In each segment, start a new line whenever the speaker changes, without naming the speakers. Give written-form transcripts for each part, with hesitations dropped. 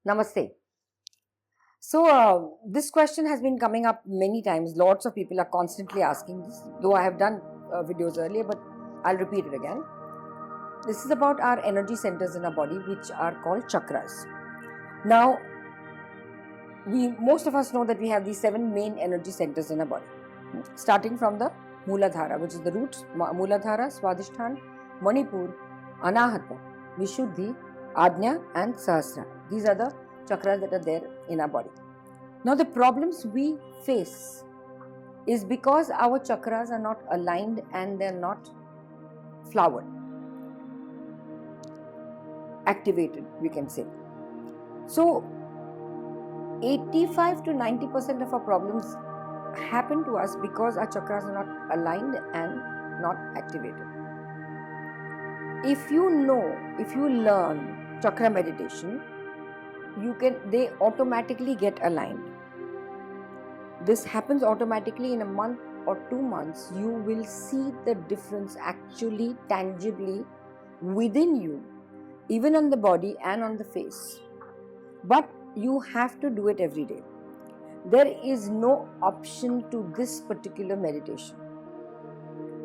Namaste. So, this question has been coming up many times. Lots of people are constantly asking this, though I have done videos earlier, but I'll repeat it again. This is about our energy centers in our body, which are called chakras. Now, most of us know that we have these 7 main energy centers in our body, starting from the Mooladhara, which is the roots, Mooladhara, Swadhisthana, Manipur, Anahata, Vishuddhi, Ajna and Sahasrara. These are the chakras that are there in our body. Now the problems we face is because our chakras are not aligned and they're not flowered, activated, we can say. So 85 to 90% of our problems happen to us because our chakras are not aligned and not activated. If you learn chakra meditation, they automatically get aligned. This happens automatically in a month or 2 months. You will see the difference actually tangibly within you, even on the body and on the face. But you have to do it every day. There is no option to this particular meditation.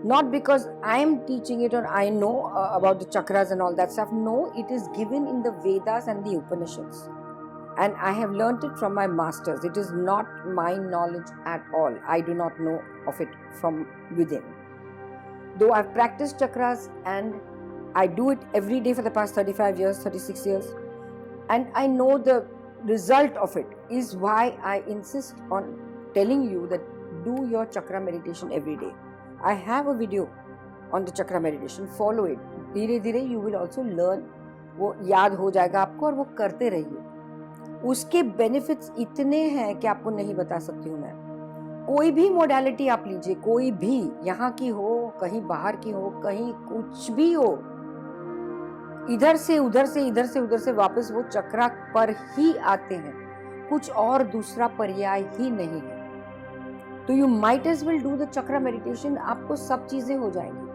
Not because I am teaching it or I know about the chakras and all that stuff. No, it is given in the Vedas and the Upanishads. And I have learnt it from my masters. It is not my knowledge at all. I do not know of it from within. Though I've practiced chakras and I do it every day for the past 35 years, 36 years. And I know the result of it is why I insist on telling you that do your chakra meditation every day. I have a video on the chakra meditation. Follow it. धीरे धीरे you will also learn. वो याद हो जाएगा आपको और वो करते रहिए. उसके बेनिफिट्स इतने हैं कि आपको नहीं बता सकती हूँ मैं. कोई भी मोडालिटी आप लीजिए, कोई भी, यहाँ की हो, कहीं बाहर की हो, कहीं कुछ भी हो, इधर से उधर से, इधर से उधर से वापस वो चक्रा पर ही आते हैं. कुछ और दूसरा पर्याय ही नहीं है. तो you might as well do the chakra meditation. आपको सब चीजें हो जाएंगी.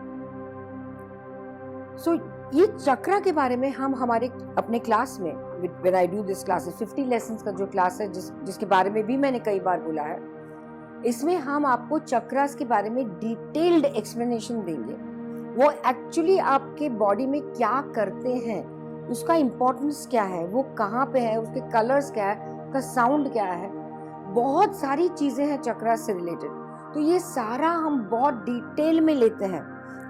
सो ये चक्रा के बारे में हम हमारे अपने क्लास में, when I do this class, 50 lessons का जो क्लास है, जिसके बारे में भी मैंने कई बार बोला है, इसमें हम आपको चक्रास के बारे में डिटेल्ड एक्सप्लेनेशन देंगे. वो एक्चुअली आपके बॉडी में क्या करते हैं, उसका इम्पोर्टेंस क्या है, वो कहाँ पे है, उसके कलर्स क्या है, उसका साउंड क्या है, बहुत सारी चीजें हैं चक्रास से रिलेटेड. तो ये सारा हम बहुत डिटेल में लेते हैं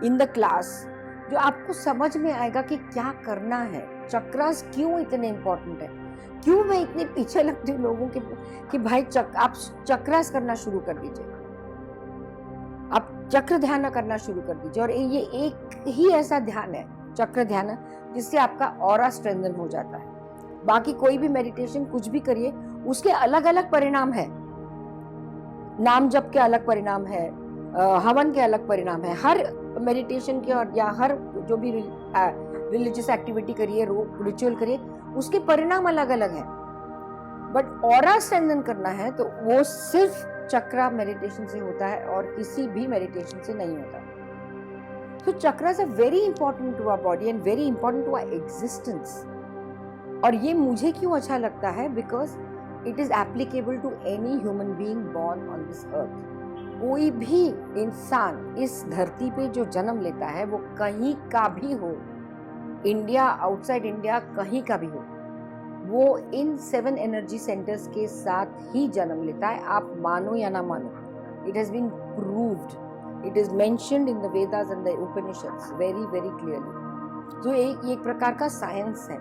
इन द क्लास, जो आपको समझ में आएगा कि क्या करना है, चक्रास क्यों इतने इम्पोर्टेंट है. क्यों मैं इतने पीछे लगती हूँ लोगों के कि भाई आप चक्रास करना शुरू कर दीजिए, आप चक्र ध्यान करना शुरू कर दीजिए. और ये एक ही ऐसा ध्यान है, चक्र ध्यान, जिससे आपका ऑरा स्ट्रेंथन हो जाता है. बाकी कोई भी मेडिटेशन कुछ भी करिए, उसके अलग अलग परिणाम है. नाम जप के अलग परिणाम है, हवन के अलग परिणाम है. हर मेडिटेशन के और या हर जो भी रिलीजियस एक्टिविटी करिए, रिचुअल करिए, उसके परिणाम अलग अलग है. बट ऑरा स्ट्रेंथन करना है तो वो सिर्फ चक्रा मेडिटेशन से होता है और किसी भी मेडिटेशन से नहीं होता. तो chakras are very important to our body and very important to our existence. और ये मुझे क्यों अच्छा लगता है, because it is applicable to any human being born on this earth. कोई भी इंसान इस धरती पे जो जन्म लेता है, वो कहीं का भी हो, इंडिया, आउटसाइड इंडिया, कहीं का भी हो, वो इन 7 एनर्जी सेंटर्स के साथ ही जन्म लेता है. आप मानो या ना मानो, it has been proved, it is mentioned in the Vedas and the Upanishads very very clearly. तो ये एक प्रकार का साइंस है.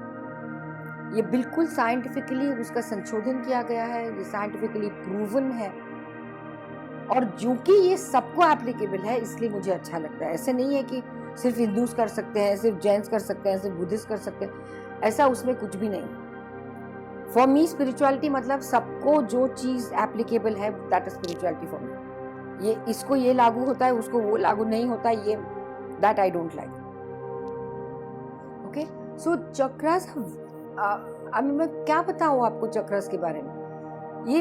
ये बिल्कुल साइंटिफिकली उसका संशोधन किया गया है, ये साइंटिफिकली प्रूवन है. और जो कि ये सबको एप्लीकेबल है, इसलिए मुझे अच्छा लगता है. ऐसे नहीं है कि सिर्फ हिंदूज कर सकते हैं, सिर्फ जैन्स कर सकते हैं, सिर्फ बुद्धिस्ट कर सकते हैं, ऐसा उसमें कुछ भी नहीं. फॉर मी स्पिरिचुअलिटी मतलब सबको जो चीज एप्लीकेबल है, that is spirituality for me. ये इसको ये लागू होता है, उसको वो लागू नहीं होता, ये that I don't like. Okay, so chakras, अभी मैं क्या बताऊं आपको चक्रास के बारे में. ये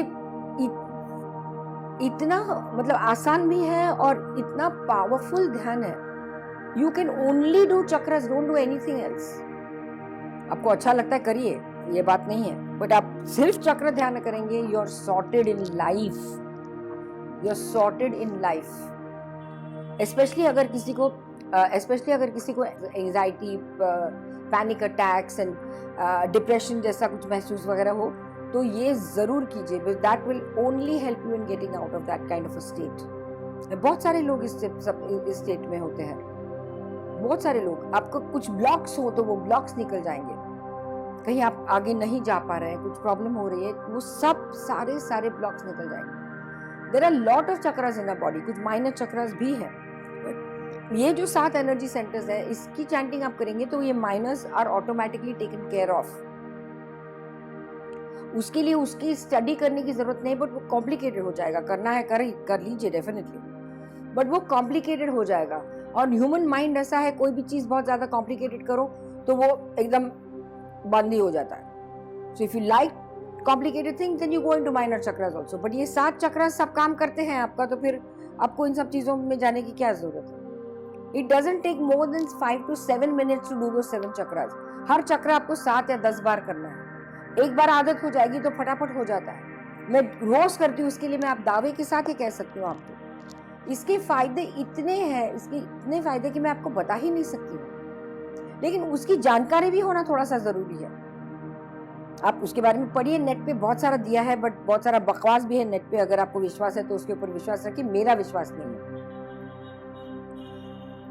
इतना मतलब आसान भी है और इतना पावरफुल ध्यान है. You can only do chakras, don't do anything else. आपको अच्छा लगता है करिए, ये बात नहीं है, बट आप सिर्फ चक्र ध्यान करेंगे, you are sorted in life, you are sorted in life. Specially अगर किसी को anxiety, panic attacks and depression जैसा कुछ महसूस वगैरह हो, तो ये जरूर कीजिए, that will only help you in getting out of that kind of a state. बहुत सारे लोग इस स्टेट में होते हैं, बहुत सारे लोग। आपको कुछ ब्लॉक्स हो तो वो ब्लॉक्स निकल जाएंगे, कहीं आप आगे नहीं जा पा रहे हैं, कुछ प्रॉब्लम हो रही है, वो सब सारे ब्लॉक्स निकल जाएंगे। There are lot of chakras in a body, कुछ माइनर चक्रास भी है। ये जो 7 एनर्जी सेंटर्स है, इसकी चैंटिंग आप करेंगे तो ये minors are automatically taken care of. उसके लिए उसकी स्टडी करने की जरूरत नहीं, बट वो कॉम्प्लिकेटेड हो जाएगा। करना है कर लीजिए डेफिनेटली, बट वो कॉम्प्लिकेटेड हो जाएगा। और ह्यूमन माइंड ऐसा है, कोई भी चीज बहुत ज्यादा कॉम्प्लिकेटेड करो तो वो एकदम बंद ही हो जाता है। So if you like complicated things then you go into minor chakras also. But ये 7 चक्रास सब काम करते हैं आपका, तो फिर आपको इन सब चीजों में जाने की क्या जरूरत है। It doesn't take more than 5 to 7 minutes to do those 7 chakras. हर चक्र आपको 7 या 10 बार करना है। एक बार आदत हो जाएगी तो फटाफट हो जाता है। मैं रोज करती हूँ, इसके लिए मैं आप दावे के साथ ही कह सकती हूँ आपको। इसके फायदे इतने हैं, इसके इतने फायदे कि मैं आपको बता ही नहीं सकती हूँ, लेकिन उसकी जानकारी भी होना थोड़ा सा जरूरी है। आप उसके बारे में पढ़िए, नेट पे बहुत सारा दिया है, बट बहुत सारा बकवास भी है नेट पे। अगर आपको विश्वास है तो उसके ऊपर विश्वास रखिए, मेरा विश्वास नहीं है।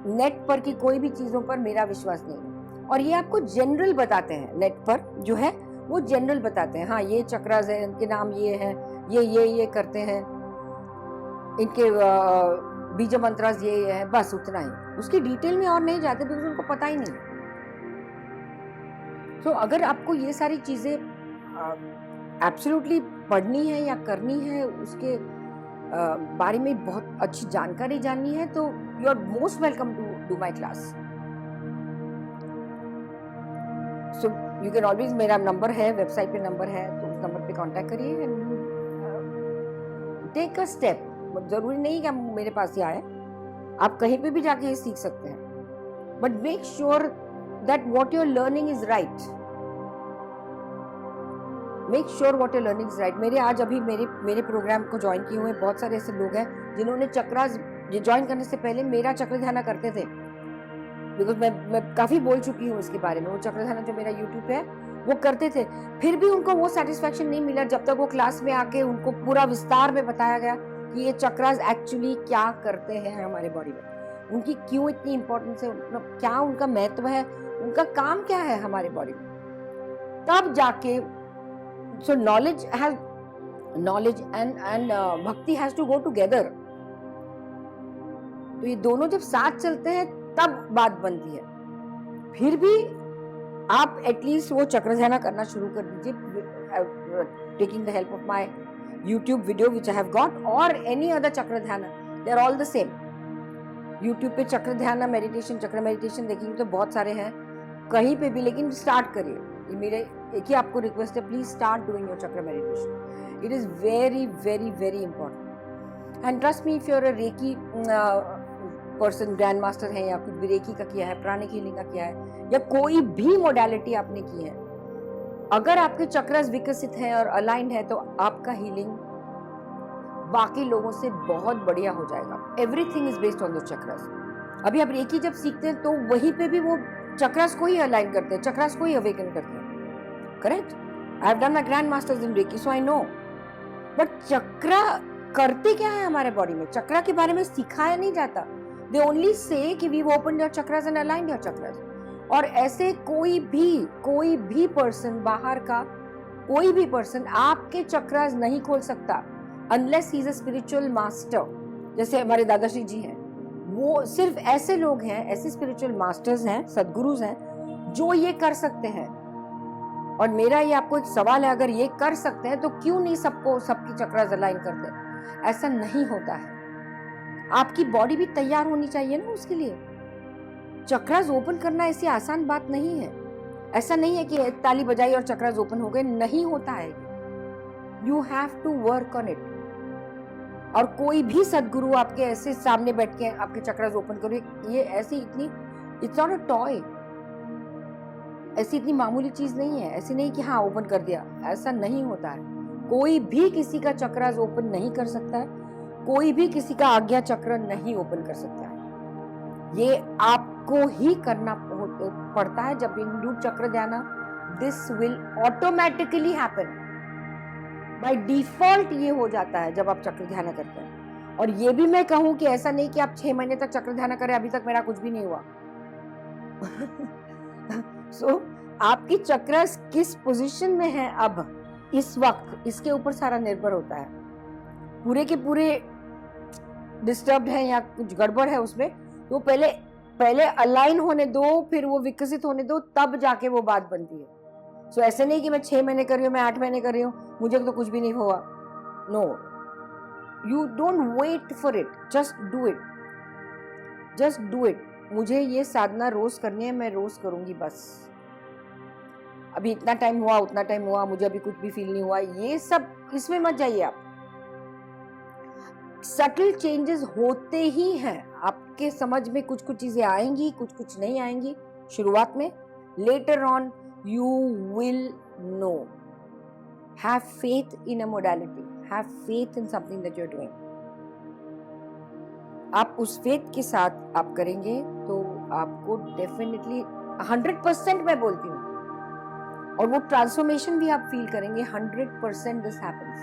नेट पर की कोई भी चीजों पर मेरा विश्वास नहीं है। और ये आपको जनरल बताते हैं, नेट पर जो है वो जनरल बताते हैं। हाँ, ये चक्रास है, इनके नाम ये है, ये करते हैं, इनके बीज मंत्रास ये है, बस उतना ही। उसकी डिटेल में और नहीं जाते बिकॉज उनको पता ही नहीं है। तो अगर आपको ये सारी चीजें एब्सोल्युटली पढ़नी है या करनी है, उसके बारे में बहुत अच्छी जानकारी जाननी है, तो you are most welcome to do my class. So you can always, मेरा नंबर है, वेबसाइट पे नंबर है, तो उस नंबर पे कांटेक्ट करिए एंड टेक अ स्टेप। जरूरी नहीं कि आप मेरे पास ही आए, आप कहीं पे भी जाके ये सीख सकते हैं, but make sure that what you are learning is right. Make sure what you are learning is right. मेरे आज अभी मेरे प्रोग्राम को ज्वाइन किए हुए बहुत सारे ऐसे लोग हैं जिन्होंने चक्रास ज्वाइन करने से पहले मेरा चक्र ध्यान करते थे, बिकॉज मैं काफी बोल चुकी हूँ इसके बारे में। वो चक्र ध्यान जो मेरा यूट्यूब पे है वो करते थे, फिर भी उनको वो सेटिस्फैक्शन नहीं मिला जब तक वो क्लास में आके उनको पूरा विस्तार में बताया गया कि ये चक्रास एक्चुअली क्या करते हैं हमारे बॉडी में, उनकी क्यों इतनी इंपॉर्टेंस है, क्या उनका महत्व है, उनका काम क्या है हमारे बॉडी में। तब जाके so knowledge and भक्ति has to go together। तो ये दोनों जब साथ चलते हैं तब बात बनती है। फिर भी आप एटलीस्ट वो चक्र ध्यान करना शुरू कर दीजिए, taking the help of my YouTube video which I have got, और any other chakra dhyan, they are all the same. YouTube पे चक्र ध्यान मेडिटेशन देखेंगे तो बहुत सारे हैं, कहीं पे भी, लेकिन स्टार्ट करिए। ये मेरे एक ही आपको रिक्वेस्ट है, please start doing your chakra meditation. It is very very very important and trust me, if you are a reiki person, grand master है या कुछ भी रेकी का किया है, प्राणिक हीलिंग का किया है, या कोई भी मोडालिटी आपने की है, अगर आपके चक्रास विकसित है और अलाइंड है तो आपका हीलिंग बाकी लोगों से बहुत बढ़िया हो जाएगा। Everything is based on the chakras. अभी आप रेकी जब सीखते हैं तो वहीं पे भी वो चक्रास को ही अलाइन करते हैं, चक्रास को ही अवेकन करते हैं, correct? I have done my grand masters in reiki, so I know. But chakra करते क्या है हमारे बॉडी में, चक्रा के बारे में सिखाया नहीं जाता। दे only say that we open your chakras and align your chakras. और ऐसे कोई भी पर्सन, बाहर का कोई भी पर्सन आपके चक्रास नहीं खोल सकता unless he is a spiritual master. जैसे हमारे दादाश्री जी हैं, वो सिर्फ ऐसे लोग हैं, ऐसे स्पिरिचुअल मास्टर्स हैं, सदगुरुज हैं जो ये कर सकते हैं। और मेरा ये आपको एक सवाल है, अगर ये कर सकते हैं तो क्यों नहीं सबकी चक्रास अलाइन करते? ऐसा नहीं होता है। आपकी बॉडी भी तैयार होनी चाहिए ना उसके लिए। चक्रास ओपन करना ऐसी आसान बात नहीं है। ऐसा नहीं है कि ताली बजाई और चक्रास ओपन हो गए, नहीं होता है। You have to work on it. और कोई भी सदगुरु आपके ऐसे सामने बैठ के आपके चक्रास ओपन करे, ये ऐसी इतनी, इट्स नॉट अ टॉय। ऐसी इतनी मामूली चीज नहीं है, ऐसी नहीं कि हाँ ओपन कर दिया, ऐसा नहीं होता है। कोई भी किसी का चक्रास ओपन नहीं कर सकता है, कोई भी किसी का आज्ञा चक्र नहीं ओपन कर सकता है। ये आपको ही करना पड़ता है। जब यू चक्र ध्यान, this will automatically happen, by default ये हो जाता है जब आप चक्र ध्यान करते हैं। और ये भी मैं कहूं कि ऐसा नहीं कि आप 6 महीने तक चक्र ध्यान करें, अभी तक मेरा कुछ भी नहीं हुआ। So, आपकी चक्र किस पोजीशन में है अब इस वक्त, इसके ऊपर सारा निर्भर होता है। पूरे के पूरे डिस्टर्ब्ड है या कुछ गड़बड़ है उसमें, तो पहले अलाइन होने दो, फिर वो विकसित होने दो, तब जाके वो बात बनती है। सो ऐसे नहीं कि मैं 6 महीने कर रही हूँ, मैं 8 महीने कर रही हूँ, मुझे तो कुछ भी नहीं हुआ। No, you don't wait for it, just do it, just do it. मुझे ये साधना रोज करनी है, मैं रोज करूंगी बस। अभी इतना टाइम हुआ, उतना टाइम हुआ, मुझे अभी कुछ भी फील नहीं हुआ, ये सब इसमें मत जाइए आप। सटल चेंजेस होते ही हैं, आपके समझ में कुछ कुछ चीजें आएंगी, कुछ कुछ नहीं आएंगी शुरुआत में। Later on you will know. Have faith in a modality. Have faith in something that you're doing. आप उस फेथ के साथ आप करेंगे तो आपको डेफिनेटली 100% मैं बोलती हूँ, और वो ट्रांसफॉर्मेशन भी आप फील करेंगे। 100% this happens.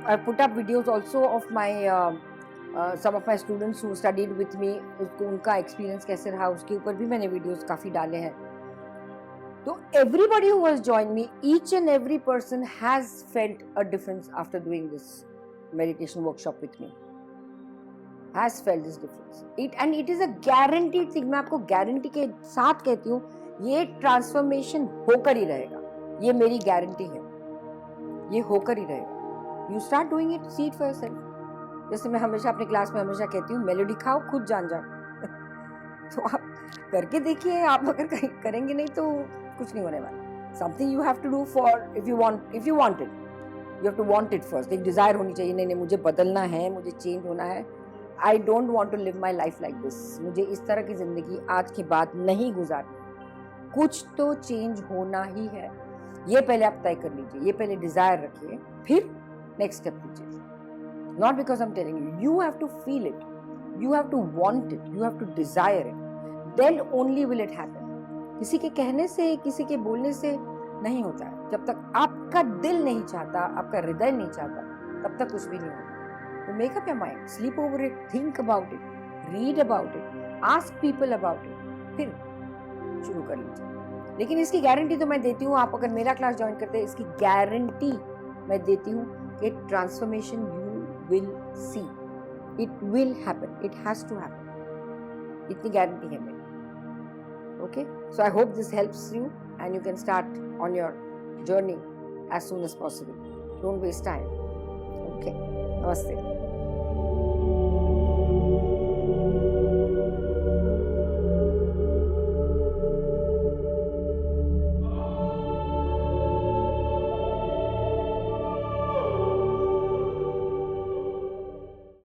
I've put up videos also of my some of my students who studied with me, उसको उनका एक्सपीरियंस कैसे रहा उसके ऊपर भी मैंने वीडियोस काफी डाले हैं। तो everybody who has joined me, each and every person has felt a difference after doing this meditation workshop with me, has felt this difference. It is a guaranteed thing. मैं आपको गारंटी के साथ कहती हूँ, ये ट्रांसफॉर्मेशन होकर ही रहेगा, ये मेरी गारंटी है, ये होकर ही रहेगा। You start doing it, see it for yourself. जैसे मैं हमेशा अपने क्लास में हमेशा कहती हूँ, मेलोडी खाओ, खुद जान जाओ। तो आप करके देखिए, आप अगर करेंगे नहीं तो कुछ नहीं होने वाला। Something you have to do for, if you want it, you have to want it first. एक डिजायर होनी चाहिए, नहीं मुझे बदलना है, मुझे चेंज होना है। I don't want to live my life like this. मुझे इस तरह की जिंदगी आज के बाद नहीं गुजारनी। कुछ तो चेंज होना ही है, ये पहले आप तय कर लीजिए, ये पहले डिजायर रखिए, फिर नेक्स्ट स्टेप लीजिए। Not because I'm telling you, you have to feel it, you have to want it, you have to desire it, then only will it happen. किसी के कहने से, किसी के बोलने से नहीं होता है। जब तक आपका दिल नहीं चाहता, आपका हृदय नहीं चाहता, तब तक कुछ भी नहीं होता। तो make up your mind, sleep over it, think about it, read about it, ask people about it, फिर शुरू कर लीजिए। लेकिन इसकी गारंटी तो मैं देती हूँ, आप अगर मेरा क्लास ज्वाइन करते हैं, इसकी गारंटी मैं देती हूँ कि transformation will see, it will happen, it has to happen, itni guarantee hai meri। Okay, so I hope this helps you and you can start on your journey as soon as possible. Don't waste time. Okay, namaste.